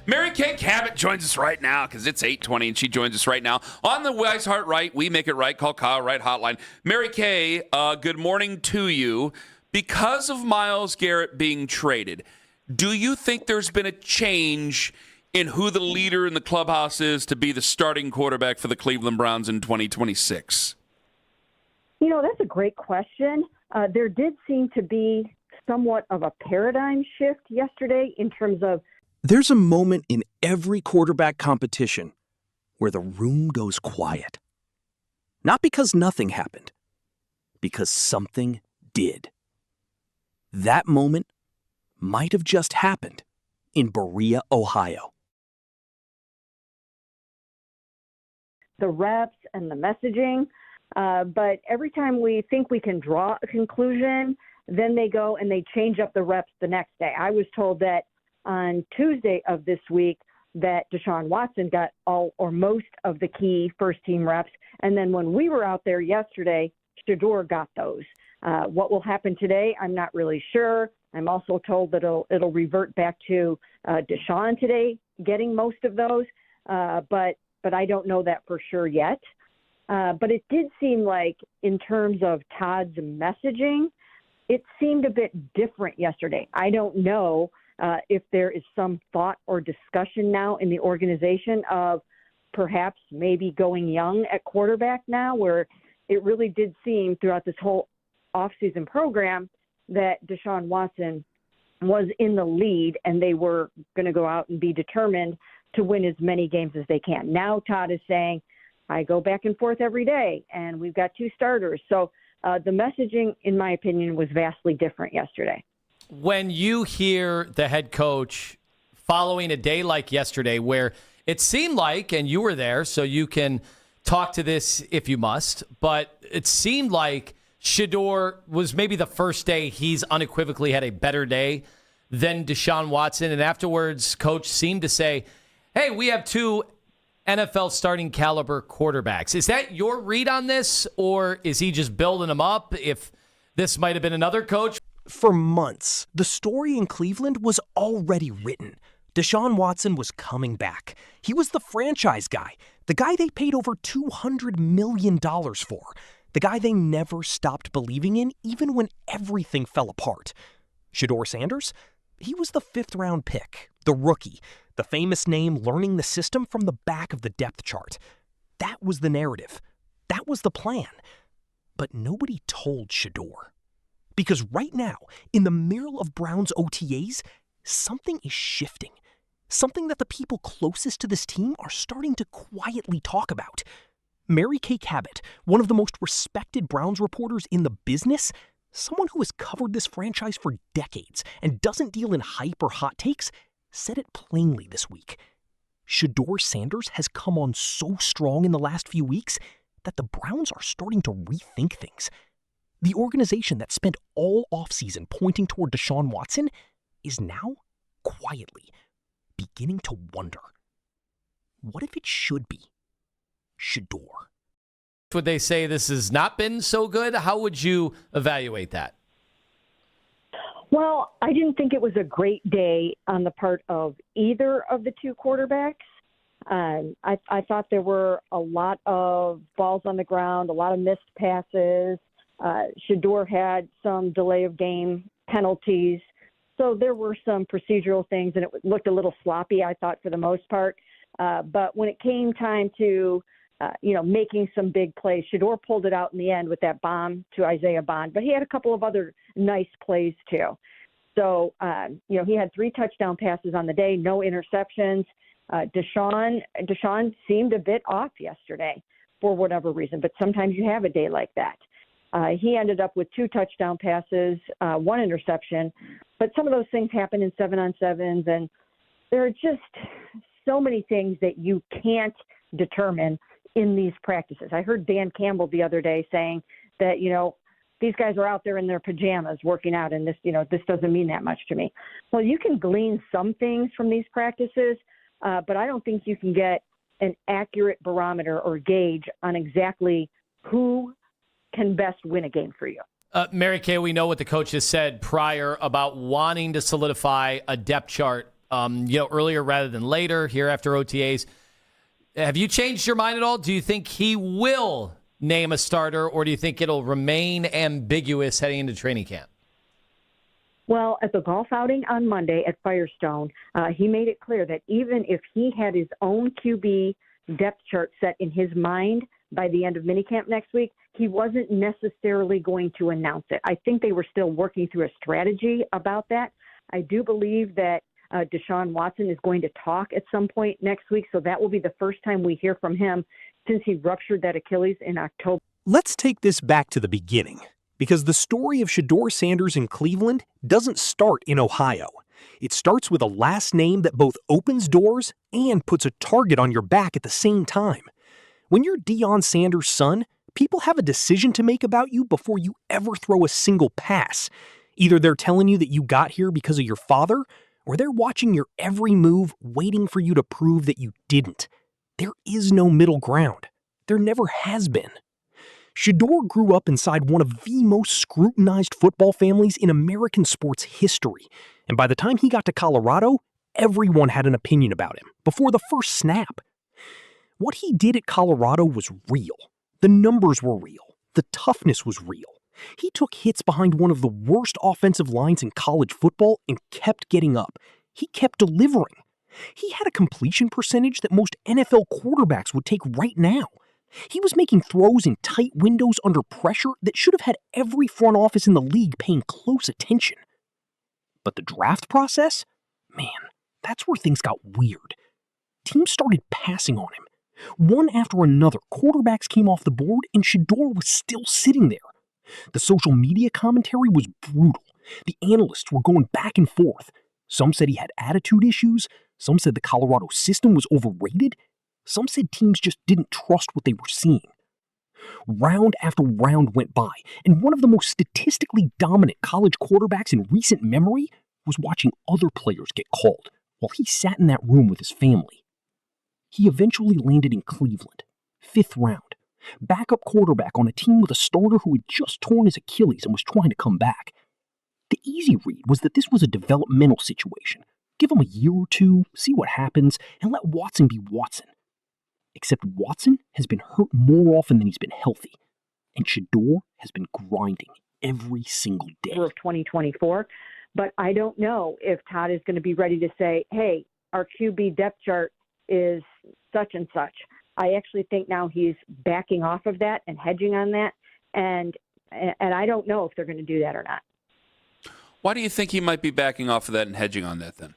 Mary Kay Cabot joins us right now because it's 8:20 and she joins us right now on the Wise Heart Right, We Make It Right, call Kyle Right hotline. Mary Kay, good morning to you. Because of Myles Garrett being traded, do you think there's been a change in who the leader in the clubhouse is to be the starting quarterback for the Cleveland Browns in 2026? You know, that's a great question. There did seem to be somewhat of a paradigm shift yesterday in terms of there's a moment in every quarterback competition where the room goes quiet. Not because nothing happened, because something did. That moment might have just happened in Berea, Ohio. the reps and the messaging. But every time we think we can draw a conclusion, then they go and they change up the reps the next day. I was told that on Tuesday of this week that DeShawn Watson got all or most of the key first-team reps. And then when we were out there yesterday, Shedeur got those. What will happen today, I'm not really sure. I'm also told that it'll revert back to DeShawn today getting most of those, but I don't know that for sure yet. But it did seem like in terms of Todd's messaging, it seemed a bit different yesterday. I don't know if there is some thought or discussion now in the organization of perhaps maybe going young at quarterback now, where it really did seem throughout this whole offseason program that DeShawn Watson was in the lead and they were going to go out and be determined to win as many games as they can. Now Todd is saying, I go back and forth every day, and we've got two starters. So the messaging, in my opinion, was vastly different yesterday. When you hear the head coach following a day like yesterday where it seemed like, and you were there, so you can talk to this if you must, but it seemed like Shedeur was maybe the first day he's unequivocally had a better day than DeShawn Watson. And afterwards, coach seemed to say, hey, we have two NFL starting caliber quarterbacks. Is that your read on this, or is he just building them up if this might have been another coach? For months, the story in Cleveland was already written. DeShawn Watson was coming back. He was the franchise guy, the guy they paid over $200 million for, the guy they never stopped believing in even when everything fell apart. Shedeur Sanders? He was the fifth-round pick, the rookie, the famous name learning the system from the back of the depth chart. That was the narrative. That was the plan. But nobody told Shedeur. Because right now, in the middle of Brown's OTAs, something is shifting. Something that the people closest to this team are starting to quietly talk about. Mary Kay Cabot, one of the most respected Browns reporters in the business, someone who has covered this franchise for decades and doesn't deal in hype or hot takes, said it plainly this week. Shedeur Sanders has come on so strong in the last few weeks that the Browns are starting to rethink things. The organization that spent all offseason pointing toward DeShawn Watson is now, quietly, beginning to wonder, what if it should be Shedeur? Would they say this has not been so good? How would you evaluate that? Well, I didn't think it was a great day on the part of either of the two quarterbacks. I thought there were a lot of balls on the ground, a lot of missed passes. Shedeur had some delay of game penalties. So there were some procedural things, and it looked a little sloppy, I thought, for the most part. But when it came time to, making some big plays, Shedeur pulled it out in the end with that bomb to Isaiah Bond. But he had a couple of other nice plays, too. So, he had 3 touchdown passes on the day, no interceptions. DeShawn seemed a bit off yesterday for whatever reason, but sometimes you have a day like that. He ended up with 2 touchdown passes, 1 interception, but some of those things happen in 7-on-7s, and there are just so many things that you can't determine in these practices. I heard Dan Campbell the other day saying that, these guys are out there in their pajamas working out, and this doesn't mean that much to me. Well, you can glean some things from these practices, but I don't think you can get an accurate barometer or gauge on exactly who can best win a game for you. Mary Kay, we know what the coach has said prior about wanting to solidify a depth chart earlier rather than later, here after OTAs. Have you changed your mind at all? Do you think he will name a starter, or do you think it'll remain ambiguous heading into training camp? Well, at the golf outing on Monday at Firestone, he made it clear that even if he had his own QB depth chart set in his mind by the end of minicamp next week, he wasn't necessarily going to announce it. I think they were still working through a strategy about that. I do believe that DeShawn Watson is going to talk at some point next week, so that will be the first time we hear from him since he ruptured that Achilles in October. Let's take this back to the beginning, because the story of Shedeur Sanders in Cleveland doesn't start in Ohio. It starts with a last name that both opens doors and puts a target on your back at the same time. When you're DeShawn Sanders' son, people have a decision to make about you before you ever throw a single pass. Either they're telling you that you got here because of your father, or they're watching your every move, waiting for you to prove that you didn't. There is no middle ground. There never has been. Shedeur grew up inside one of the most scrutinized football families in American sports history, and by the time he got to Colorado, everyone had an opinion about him before the first snap. What he did at Colorado was real. The numbers were real. The toughness was real. He took hits behind one of the worst offensive lines in college football and kept getting up. He kept delivering. He had a completion percentage that most NFL quarterbacks would take right now. He was making throws in tight windows under pressure that should have had every front office in the league paying close attention. But the draft process? Man, that's where things got weird. Teams started passing on him. One after another, quarterbacks came off the board and Shedeur was still sitting there. The social media commentary was brutal. The analysts were going back and forth. Some said he had attitude issues. Some said the Colorado system was overrated. Some said teams just didn't trust what they were seeing. Round after round went by, and one of the most statistically dominant college quarterbacks in recent memory was watching other players get called while he sat in that room with his family. He eventually landed in Cleveland, 5th round, backup quarterback on a team with a starter who had just torn his Achilles and was trying to come back. The easy read was that this was a developmental situation. Give him a year or two, see what happens, and let Watson be Watson. Except Watson has been hurt more often than he's been healthy, and Shedeur has been grinding every single day. Of 2024, but I don't know if Todd is going to be ready to say, hey, our QB depth chart is such and such. I actually think now he's backing off of that and hedging on that, and I don't know if they're going to do that or not. Why do you think he might be backing off of that and hedging on that then?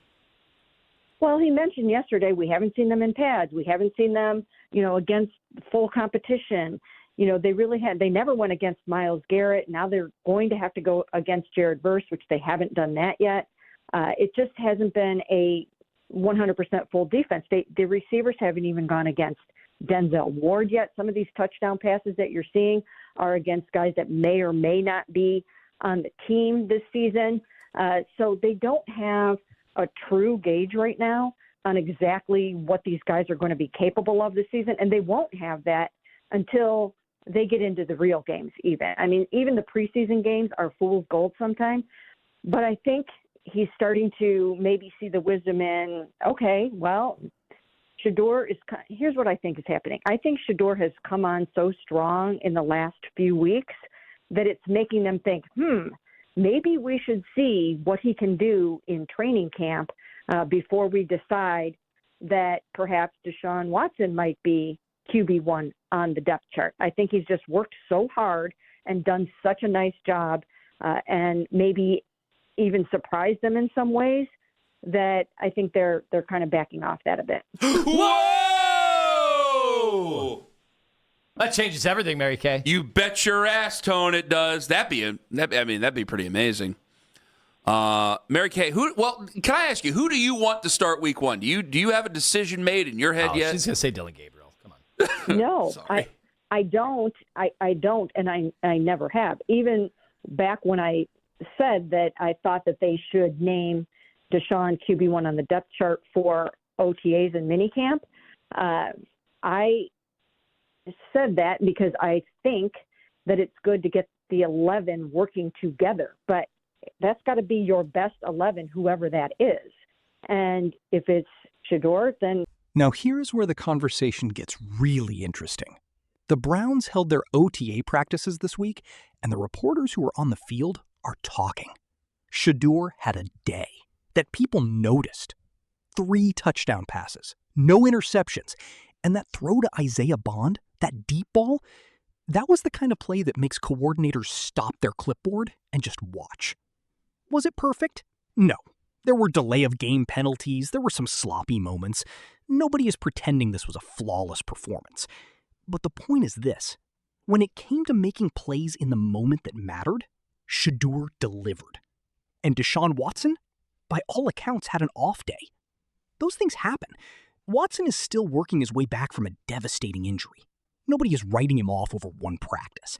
Well, he mentioned yesterday we haven't seen them in pads. We haven't seen them, against full competition. They never went against Myles Garrett. Now they're going to have to go against Jared Verse, which they haven't done that yet. It just hasn't been a 100% full defense. The receivers haven't even gone against Denzel Ward yet. Some of these touchdown passes that you're seeing are against guys that may or may not be on the team this season. So they don't have a true gauge right now on exactly what these guys are going to be capable of this season, and they won't have that until they get into the real games even. I mean, even the preseason games are fool's gold sometimes, but I think he's starting to maybe see the wisdom in, okay, well, Shedeur is – here's what I think is happening. I think Shedeur has come on so strong in the last few weeks that it's making them think, maybe we should see what he can do in training camp before we decide that perhaps DeShawn Watson might be QB1 on the depth chart. I think he's just worked so hard and done such a nice job and maybe even surprised them in some ways that I think they're kind of backing off that a bit. Whoa! That changes everything, Mary Kay. You bet your ass, Tone, it does. That'd be pretty amazing. Mary Kay, can I ask you, who do you want to start week one? Do you have a decision made in your head yet? She's going to say Dylan Gabriel. Come on. No, I don't. I don't, and I never have. Even back when I said that I thought that they should name DeShawn QB1 on the depth chart for OTAs and minicamp, I said that because I think that it's good to get the 11 working together, but that's got to be your best 11, whoever that is. And if it's Shedeur, then Now here's where the conversation gets really interesting. The Browns held their OTA practices this week, and the reporters who were on the field are talking. Shedeur had a day that people noticed. 3 touchdown passes, no interceptions, and that throw to Isaiah Bond, that deep ball, that was the kind of play that makes coordinators stop their clipboard and just watch. Was it perfect? No. There were delay of game penalties, there were some sloppy moments. Nobody is pretending this was a flawless performance. But the point is this. When it came to making plays in the moment that mattered, Shedeur delivered. And DeShawn Watson, by all accounts, had an off day. Those things happen. Watson is still working his way back from a devastating injury. Nobody is writing him off over one practice.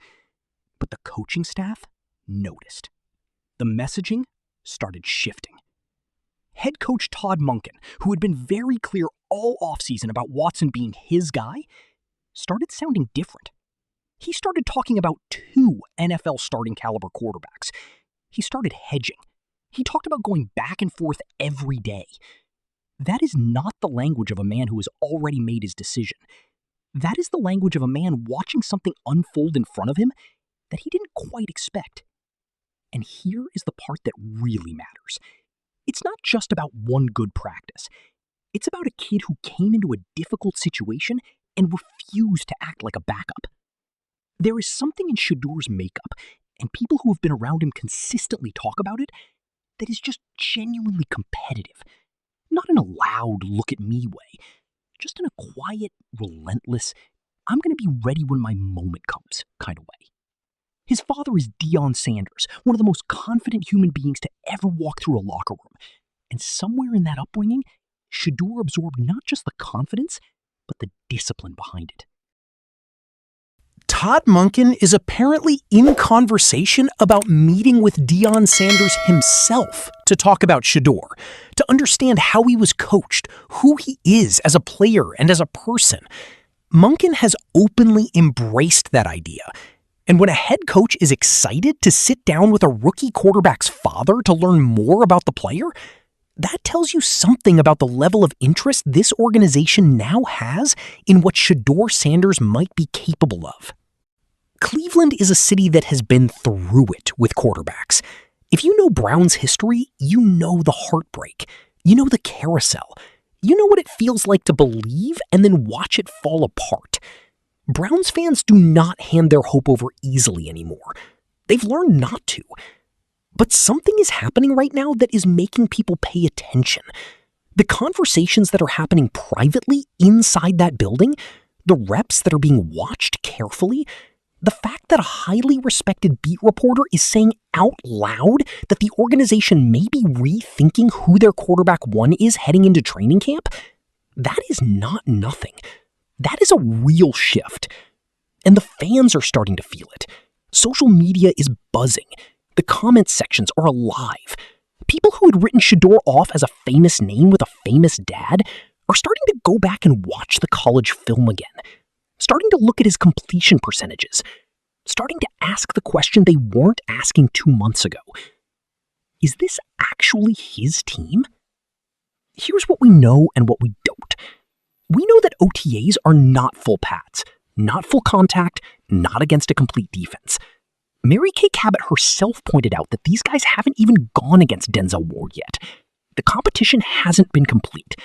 But the coaching staff noticed. The messaging started shifting. Head coach Todd Monken, who had been very clear all offseason about Watson being his guy, started sounding different. He started talking about 2 NFL starting caliber quarterbacks. He started hedging. He talked about going back and forth every day. That is not the language of a man who has already made his decision. That is the language of a man watching something unfold in front of him that he didn't quite expect. And here is the part that really matters. It's not just about one good practice. It's about a kid who came into a difficult situation and refused to act like a backup. There is something in Shedeur's makeup, and people who have been around him consistently talk about it, that is just genuinely competitive. Not in a loud, look-at-me way, just in a quiet, relentless, I'm going to be ready when my moment comes kind of way. His father is DeShawn Sanders, one of the most confident human beings to ever walk through a locker room. And somewhere in that upbringing, Shedeur absorbed not just the confidence, but the discipline behind it. Todd Monken is apparently in conversation about meeting with DeShawn Sanders himself to talk about Shedeur, to understand how he was coached, who he is as a player and as a person. Monken has openly embraced that idea. And when a head coach is excited to sit down with a rookie quarterback's father to learn more about the player, that tells you something about the level of interest this organization now has in what Shedeur Sanders might be capable of. Cleveland is a city that has been through it with quarterbacks. If you know Browns history, you know the heartbreak. You know the carousel. You know what it feels like to believe and then watch it fall apart. Browns fans do not hand their hope over easily anymore. They've learned not to. But something is happening right now that is making people pay attention. The conversations that are happening privately inside that building, the reps that are being watched carefully, the fact that a highly respected beat reporter is saying out loud that the organization may be rethinking who their quarterback 1 is heading into training camp, that is not nothing. That is a real shift. And the fans are starting to feel it. Social media is buzzing. The comment sections are alive. People who had written Shedeur off as a famous name with a famous dad are starting to go back and watch the college film again. Starting to look at his completion percentages. Starting to ask the question they weren't asking 2 months ago. Is this actually his team? Here's what we know and what we don't. We know that OTAs are not full pads, not full contact, not against a complete defense. Mary Kay Cabot herself pointed out that these guys haven't even gone against Denzel Ward yet. The competition hasn't been complete,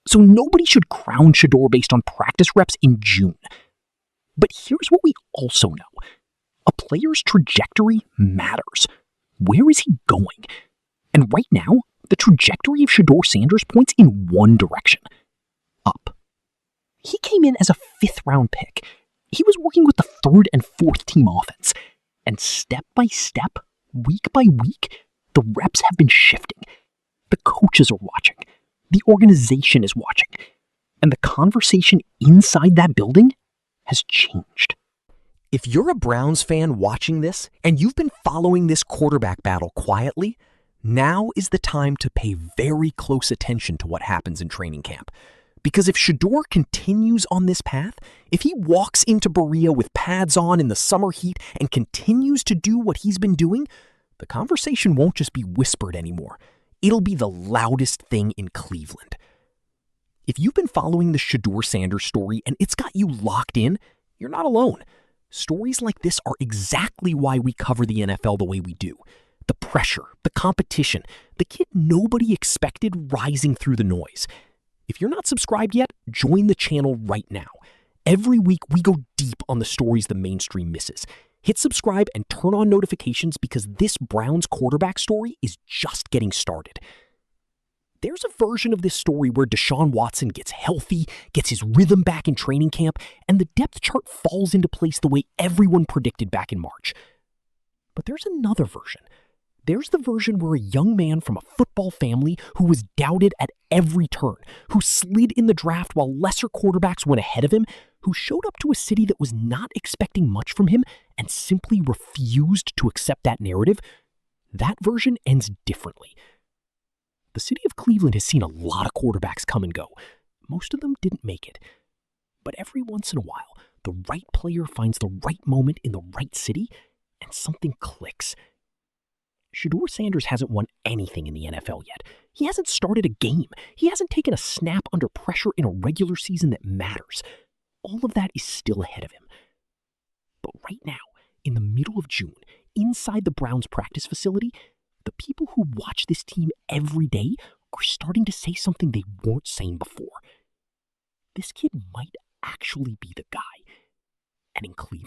so nobody should crown Shedeur based on practice reps in June. But here's what we also know. A player's trajectory matters. Where is he going? And right now, the trajectory of Shedeur Sanders points in one direction. Up. He came in as a 5th-round pick. He was working with the 3rd and 4th team offense. And step by step, week by week, the reps have been shifting. The coaches are watching. The organization is watching. And the conversation inside that building has changed. If you're a Browns fan watching this, and you've been following this quarterback battle quietly, now is the time to pay very close attention to what happens in training camp. Because if Shedeur continues on this path, if he walks into Berea with pads on in the summer heat and continues to do what he's been doing, the conversation won't just be whispered anymore. it'll be the loudest thing in Cleveland. If you've been following the Shedeur Sanders story and it's got you locked in, you're not alone. Stories like this are exactly why we cover the NFL the way we do. The pressure, the competition, the kid nobody expected rising through the noise. If you're not subscribed yet, join the channel right now. Every week we go deep on the stories the mainstream misses. Hit subscribe and turn on notifications because this Browns quarterback story is just getting started. There's a version of this story where DeShawn Watson gets healthy, gets his rhythm back in training camp, and the depth chart falls into place the way everyone predicted back in March. But there's another version. There's the version where a young man from a football family who was doubted at every turn, who slid in the draft while lesser quarterbacks went ahead of him, who showed up to a city that was not expecting much from him and simply refused to accept that narrative, that version ends differently. The city of Cleveland has seen a lot of quarterbacks come and go. Most of them didn't make it. But every once in a while, the right player finds the right moment in the right city, and something clicks. Shedeur Sanders hasn't won anything in the NFL yet. He hasn't started a game. He hasn't taken a snap under pressure in a regular season that matters. All of that is still ahead of him. But right now, in the middle of June, inside the Browns practice facility, the people who watch this team every day are starting to say something they weren't saying before. This kid might actually be the guy. And in Cleveland,